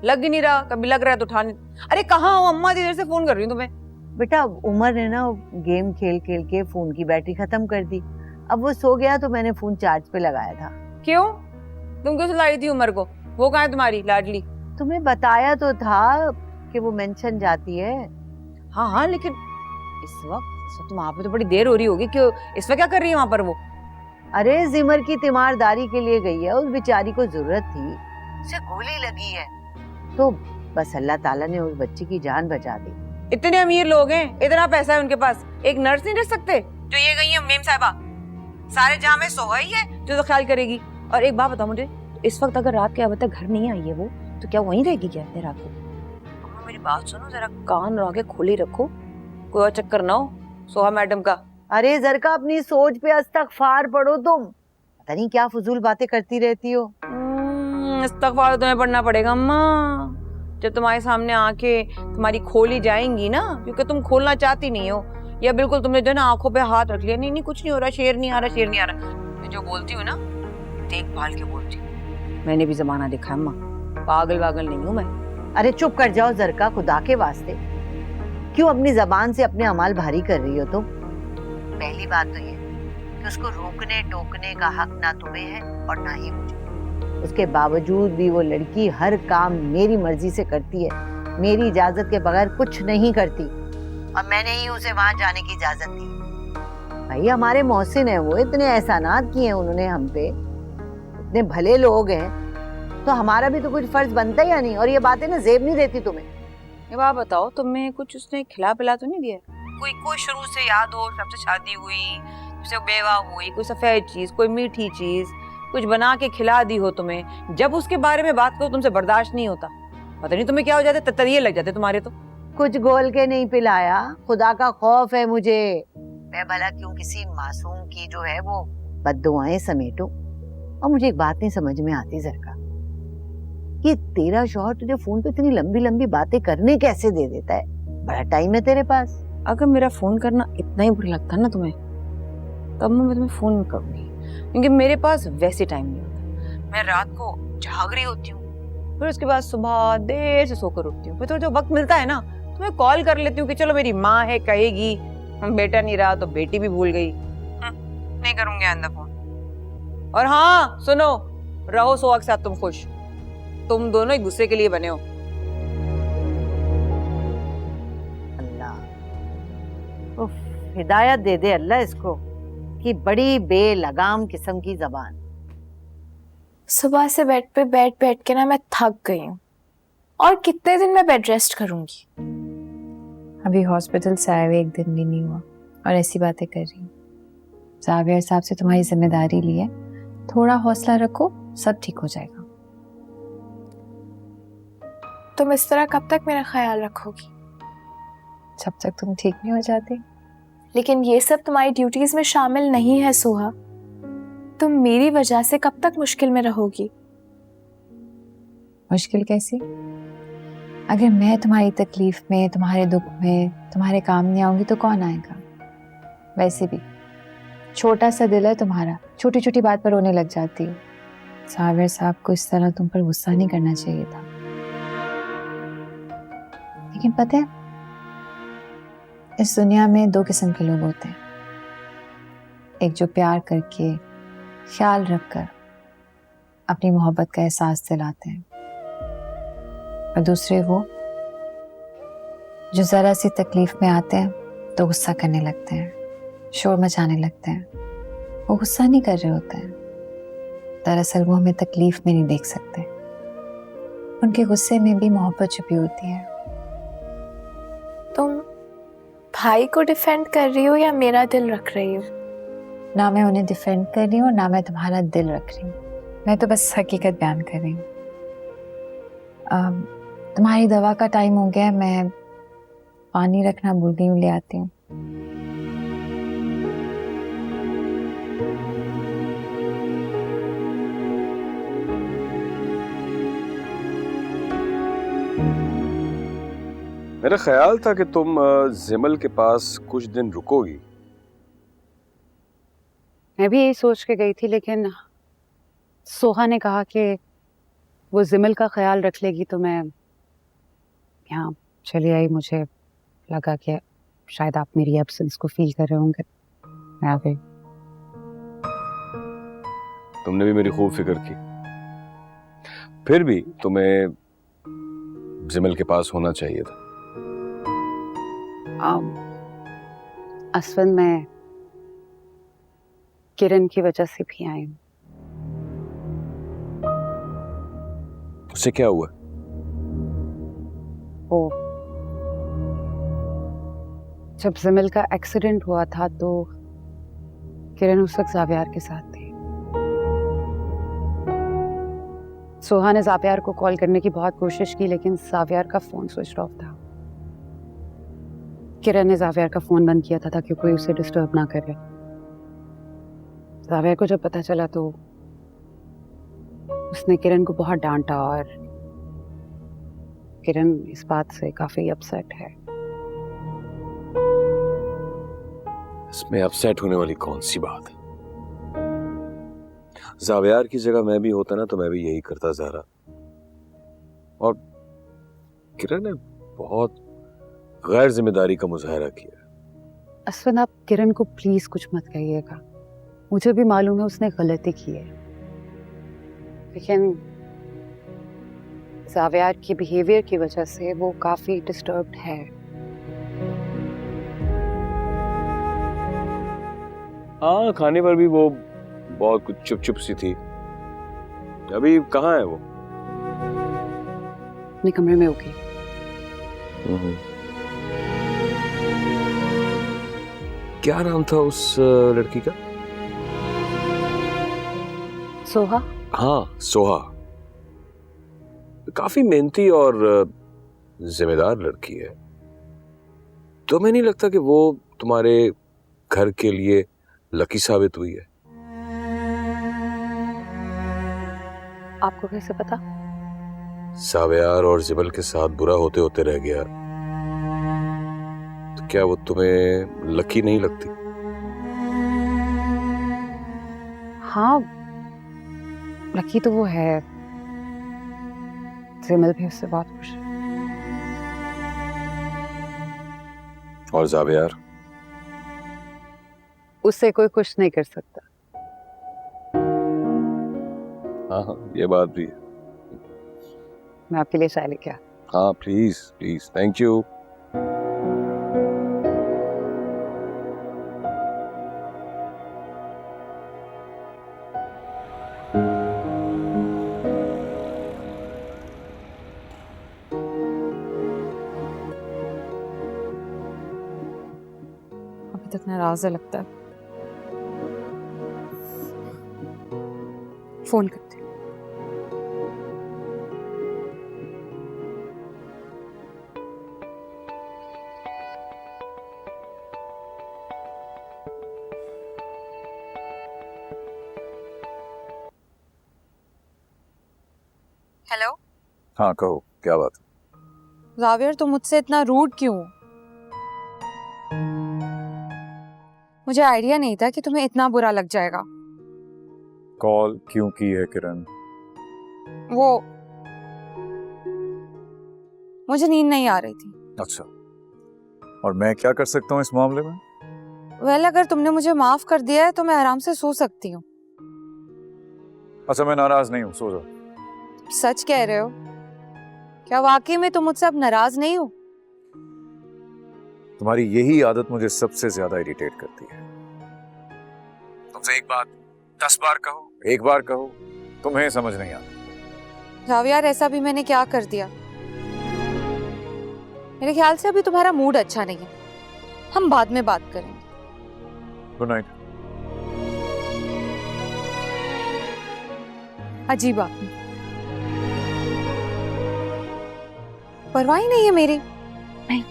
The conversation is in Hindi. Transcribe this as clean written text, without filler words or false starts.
लग ही नहीं रहा, कभी लग रहा है तो उठा नहीं। अरे कहाँ हो अम्मा, देर से फोन कर रही हूँ तुम्हें। बेटा उमर ने ना गेम खेल खेल के फोन की बैटरी खत्म कर दी। अब वो सो गया तो मैंने फोन चार्ज पे लगाया था। क्यों? तुम क्यों सुलाई थी उमर को? वो कहाँ है तुम्हारी लाडली? तुम्हें बताया तो था कि वो मेंशन जाती है। हाँ हाँ, लेकिन इस वक्त तो वहां पे तो बड़ी देर हो रही होगी। क्यों, इस वक्त क्या कर रही है वहां पर वो? अरे जिमर की तीमारदारी के लिए गई है, उस बेचारी को जरूरत थी, उसे गोली लगी है, तो बस अल्लाह ताला ने उस बच्ची की जान बचा दी। इतने अमीर लोग हैं, इतना पैसा है उनके पास, एक नर्स नहीं रख सकते जो ये गई है मेम साहिबा? सारे जहां में सोहा ही है जो तो ख्याल करेगी। और एक बात बताओ मुझे, इस वक्त अगर रात के अब तक घर नहीं आई है वो, तो क्या वहीं रहेगी क्या इतने रात को? अम्मा मेरी बात सुनो, जरा कान लगा के खोली रखो, कोई और चक्कर ना हो सोहा मैडम का। अरे जरका अपनी सोच पे इस्तगफार पढ़ो तुम, पता नहीं क्या फजूल बातें करती रहती हो। इस्तगफार तुम्हें पढ़ना पड़ेगा अम्मा, जब तुम्हारे सामने आके तुम्हारी खोली जाएंगी ना, क्योंकि तुम खोलना चाहती नहीं हो, या बिल्कुल तुमने जो ना आंखों पे हाथ रख लिया, नहीं नहीं कुछ नहीं हो रहा, शेर नहीं आ रहा, शेर नहीं आ रहा। मैं जो बोलती हूँ ना देखभाल के बोलती हूँ, मैंने भी जमाना देखा अम्मा, पागल वागल नहीं हूँ मैं। अरे चुप कर जाओ जरका, खुदा के वास्ते क्यों अपनी जबान से अपने अमाल भारी कर रही हो तुम? पहली बात तो ये कि उसको रोकने टोकने का हक ना तुम्हें है और ना ही मुझे। उसके बावजूद भी वो लड़की हर काम मेरी मर्जी से करती है, मेरी इजाजत के बगैर कुछ नहीं करती, और मैंने ही उसे वहां जाने की इजाजत दी। भाई हमारे मोहसिन है वो, इतने एहसानात किए हैं उन्होंने हम पे, इतने भले लोग हैं, तो हमारा भी तो कुछ फर्ज बनता है या नहीं? और ये बातें ना जेब नहीं देती तुम्हें। ये बात बताओ, तुम्हें कुछ उसने खिला पिला तो नहीं दिया? कोई शुरू से याद हो, सबसे शादी हुई, सबसे बेवा हुई, कोई सफेद चीज, कोई मीठी चीज कुछ बना के खिला दी हो तुम्हें? जब उसके बारे में बात करो तुमसे बर्दाश्त नहीं होता, पता नहीं तुम्हें क्या हो जाते, ततरिये लग जाते तुम्हारे तो। कुछ गोल के नहीं पिलाया, खुदा का खौफ है मुझे, मैं भला क्यों किसी मासूम की जो है वो बद्दुआएं समेटूं। और मुझे एक बात नहीं समझ में आती जरका, कि तेरा शौहर तुझे फोन पे इतनी लंबी लंबी बातें करने कैसे दे देता है? बड़ा टाइम है तेरे पास। अगर मेरा फोन करना इतना ही बुरा लगता ना तुम्हें, तब मैं तुम्हें फोन नहीं करूंगी, क्योंकि मेरे पास वैसे टाइम नहीं होता। मैं रात को जाग रही होती हूँ, फिर उसके बाद सुबह देर से सोकर उठती हूँ, फिर थोड़ा जो वक्त मिलता है ना तो मैं कॉल कर लेती हूँ कि चलो मेरी माँ है कहेगी, बेटा नहीं रहा तो बेटी भी भूल गई, नहीं करूंगी आइंदा फोन। और हाँ सुनो, रहो सोहा के साथ तुम खुश, तुम दोनों एक दूसरे के लिए बने हो। अल्लाह उफ, हिदायत दे दे अल्लाह इसको, कि बड़ी बेलगाम किस्म की जबान। सुबह से बेड पे बैठ के ना मैं थक गई हूँ, और कितने दिन मैं बेड रेस्ट करूंगी? अभी हॉस्पिटल से आए हुए एक दिन भी नहीं हुआ और ऐसी बातें कर रही हूँ। जावेर साहब से तुम्हारी जिम्मेदारी ली है, थोड़ा हौसला रखो, सब ठीक हो जाएगा। तुम इस तरह कब तक मेरा ख्याल रखोगी? जब तक तुम ठीक नहीं हो जाती। लेकिन ये सब तुम्हारी ड्यूटीज में शामिल नहीं है सोहा, तुम मेरी वजह से कब तक मुश्किल में रहोगी? मुश्किल कैसी? अगर मैं तुम्हारी तकलीफ में, तुम्हारे दुख में, तुम्हारे काम नहीं आऊंगी तो कौन आएगा? वैसे भी छोटा सा दिल है तुम्हारा, छोटी छोटी बात पर रोने लग जाती हो। जावेर साहब को इस तरह तुम पर गुस्सा नहीं करना चाहिए था। लेकिन पता है, इस दुनिया में दो किस्म के लोग होते हैं, एक जो प्यार करके, ख्याल रखकर अपनी मोहब्बत का एहसास दिलाते हैं, और दूसरे वो जो जरा सी तकलीफ में आते हैं तो गुस्सा करने लगते हैं, शोर मचाने लगते हैं। वो गुस्सा नहीं कर रहे होते हैं, दरअसल वो हमें तकलीफ में नहीं देख सकते, उनके गुस्से में भी मोहब्बत छुपी होती है। तुम भाई को डिफेंड कर रही हो या मेरा दिल रख रही हो? ना मैं उन्हें डिफेंड कर रही हूँ, ना मैं तुम्हारा दिल रख रही हूँ, मैं तो बस हकीकत बयान कर रही हूँ। तुम्हारी दवा का टाइम हो गया है, मैं पानी रखना भूल गई हूँ, ले आती हूँ। मेरा ख्याल था कि तुम जिमल के पास कुछ दिन रुकोगी। मैं भी यही सोच के गई थी, लेकिन सोहा ने कहा कि वो जिमल का ख्याल रख लेगी तो मैं यहाँ चली आई। मुझे लगा कि शायद आप मेरी एब्सेंस को फील कर रहे होंगे। मैं आ गई। तुमने भी मेरी खूब फिक्र की, फिर भी तुम्हें जिमल के पास होना चाहिए था। असवन, मैं किरण की वजह से भी आई हूँ। उससे क्या हुआ? वो जब जिमल का एक्सीडेंट हुआ था तो किरण उस वक्त जावियार के साथ थी। सोहा ने जावियार को कॉल करने की बहुत कोशिश की, लेकिन जावियार का फोन स्विच ऑफ था। किरण ने जावियार का फोन बंद किया था ताकि कोई उसे डिस्टर्ब ना करे। जावियार को जब पता चला तो उसने किरण को बहुत डांटा और किरण इस बात से काफी अपसेट है। इसमें अपसेट होने वाली कौन सी बात है? जावियार की जगह मैं भी होता ना तो मैं भी यही करता ज़ारा। और किरण ने बहुत गैर जिम्मेदारी का मुजाहरा किया। असवन, आप किरण को प्लीज कुछ मत कहिएगा। मुझे भी मालूम है उसने गलती की है, लेकिन जावियार की बिहेवियर की वजह से वो काफी डिस्टर्ब्ड है। हाँ, खाने पर भी वो बहुत कुछ चुप चुप सी थी। अभी कहाँ है वो? अपने कमरे में होगी। क्या नाम था उस लड़की का? सोहा। हाँ, सोहा। काफी मेहनती और जिम्मेदार लड़की है। तो मैं नहीं लगता कि वो तुम्हारे घर के लिए लकी साबित हुई है। आपको कैसे पता? जावियार और जिमल के साथ बुरा होते होते रह गया, तो क्या वो तुम्हें लकी नहीं लगती? हाँ, लकी तो वो है। जिमल भी उससे बहुत खुश है। और जावियार? उससे कोई खुश नहीं कर सकता। हाँ, ये बात भी है। मैं आपके लिए चाय लेके आती हूँ। हाँ, प्लीज प्लीज, थैंक यू। अभी तक नाराज है लगता है। फोन करती हूँ। हेलो। हाँ कहो, क्या बात है? जावियर, तुम मुझसे इतना रूड क्यों? मुझे आइडिया नहीं था कि तुम्हें इतना बुरा लग जाएगा। कॉल क्यों की है किरण? वो मुझे नींद नहीं आ रही थी। अच्छा, और मैं क्या कर सकता हूँ इस मामले में? वेल, अगर तुमने मुझे माफ कर दिया है तो मैं आराम से सो सकती हूँ। अच्छा, मैं नाराज नहीं हूँ, सो जाओ। सच कह रहे हो? क्या वाकई में तुम मुझसे अब नाराज नहीं हो? तुम्हारी यही आदत मुझे सबसे ज्यादा इरिटेट करती है। तुमसे एक बात 10 बार कहो, एक बार कहो, तुम्हें समझ नहीं आता। जावियार, ऐसा भी मैंने क्या कर दिया? मेरे ख्याल से अभी तुम्हारा मूड अच्छा नहीं है। हम बाद में बात करेंगे। Good night. अजीब आदमी, परवाह ही नहीं है मेरी। नहीं।